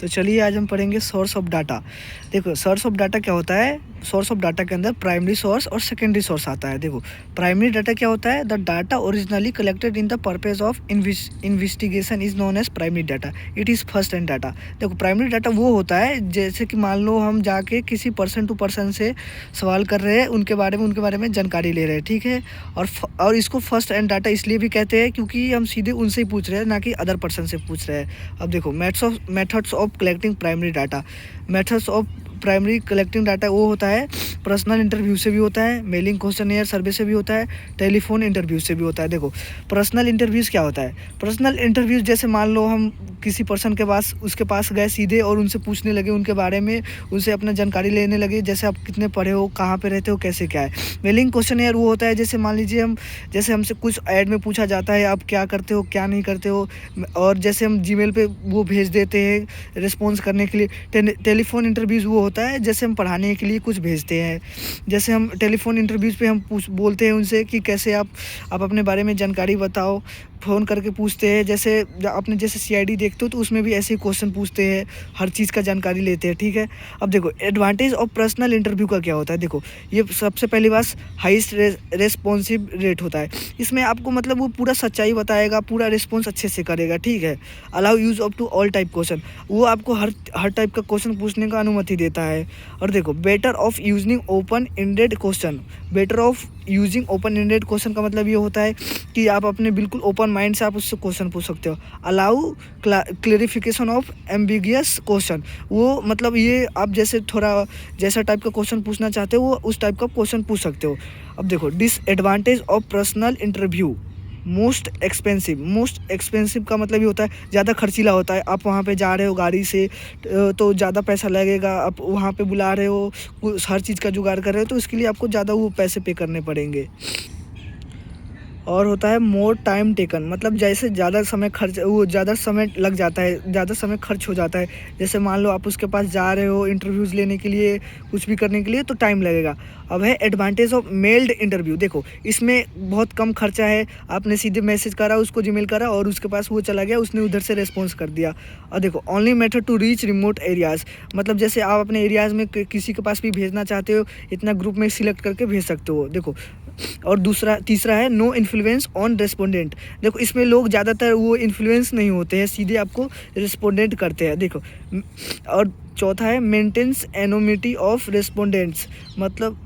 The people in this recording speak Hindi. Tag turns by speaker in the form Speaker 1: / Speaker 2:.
Speaker 1: तो चलिए आज हम पढ़ेंगे सोर्स ऑफ डाटा। देखो सोर्स ऑफ डाटा क्या होता है। सोर्स ऑफ डाटा के अंदर प्राइमरी सोर्स और सेकेंडरी सोर्स आता है। देखो प्राइमरी डाटा क्या होता है, the data originally collected in the purpose of investigation is known as primary data, it is first hand data. देखो प्राइमरी डाटा वो होता है जैसे कि मान लो हम जाके किसी पर्सन टू पर्सन से सवाल कर रहे हैं, उनके बारे में जानकारी ले रहे हैं, ठीक है। और इसको फर्स्ट हैंड डाटा इसलिए भी कहते हैं क्योंकि हम सीधे उनसे ही पूछ रहे हैं, ना कि अदर पर्सन से पूछ रहे हैं। अब देखो methods of collecting primary data. Methods of primary collecting data वो होता है पर्सनल इंटरव्यू से भी होता है, मेलिंग क्वेश्चनियर सर्वे से भी होता है, टेलीफोन इंटरव्यू से भी होता है। देखो पर्सनल इंटरव्यूज़ क्या होता है। पर्सनल इंटरव्यूज़ जैसे मान लो हम किसी पर्सन के पास उसके पास गए सीधे और उनसे पूछने लगे उनके बारे में, उनसे अपना जानकारी लेने लगे, जैसे आप कितने पढ़े हो, कहाँ पे रहते हो, कैसे क्या है। मेलिंग क्वेश्चनियर वो होता है जैसे मान लीजिए जैसे हमसे कुछ ऐड में पूछा जाता है आप क्या करते हो क्या नहीं करते हो, और जैसे हम जीमेल पे वो भेज देते हैं रिस्पॉन्स करने के लिए। टेलीफोन इंटरव्यूज़ वो होता है जैसे हम पढ़ाने के लिए कुछ भेजते हैं, जैसे हम टेलीफोन इंटरव्यूज़ पे हम बोलते हैं उनसे कि कैसे आप अपने बारे में जानकारी बताओ, फ़ोन करके पूछते हैं। जैसे आपने जैसे सीआईडी देखते हो तो उसमें भी ऐसे ही क्वेश्चन पूछते हैं, हर चीज़ का जानकारी लेते हैं, ठीक है। अब देखो एडवांटेज ऑफ पर्सनल इंटरव्यू का क्या होता है। देखो ये सबसे पहली बात हाईएस्ट रेस्पॉन्सिव रेट होता है। इसमें आपको मतलब वो पूरा सच्चाई बताएगा, पूरा रिस्पॉन्स अच्छे से करेगा, ठीक है। Allow use of to all type question, वो आपको हर टाइप का क्वेश्चन पूछने का अनुमति देता है। और देखो better of using open ended question. Better of using open ended question का मतलब ये होता है कि आप अपने बिल्कुल ओपन माइंड से आप उससे क्वेश्चन पूछ सकते हो। Allow clarification of ambiguous question, वो मतलब ये आप जैसे थोड़ा जैसा टाइप का क्वेश्चन पूछना चाहते हो वो उस टाइप का क्वेश्चन पूछ सकते हो। अब देखो disadvantage of personal interview. Most expensive का मतलब ये होता है ज़्यादा खर्चीला होता है। आप वहाँ पे जा रहे हो गाड़ी से तो ज़्यादा पैसा लगेगा, आप वहाँ पे बुला रहे हो, हर चीज़ का जुगाड़ कर रहे हो, तो इसके लिए आपको ज़्यादा वो पैसे पे करने पड़ेंगे। और होता है मोर टाइम टेकन, मतलब जैसे ज़्यादा समय लग जाता है, ज़्यादा समय खर्च हो जाता है। जैसे मान लो आप उसके पास जा रहे हो इंटरव्यूज़ लेने के लिए, कुछ भी करने के लिए, तो टाइम लगेगा। अब है एडवांटेज ऑफ मेल्ड इंटरव्यू। देखो इसमें बहुत कम खर्चा है, आपने सीधे मैसेज करा, उसको जीमेल करा और उसके पास वो चला गया, उसने उधर से रेस्पॉन्स कर दिया। और देखो only method to reach remote areas, मतलब जैसे आप अपने एरियाज़ में किसी के पास भी भेजना चाहते हो, इतना ग्रुप में सिलेक्ट करके भेज सकते हो। देखो और तीसरा है नो इन्फ्लुएंस ऑन रेस्पोंडेंट। देखो इसमें लोग ज़्यादातर वो इन्फ्लुएंस नहीं होते हैं, सीधे आपको रिस्पोंडेंट करते हैं। देखो और चौथा है मेंटेन्स एनोमिटी ऑफ रेस्पोंडेंट्स, मतलब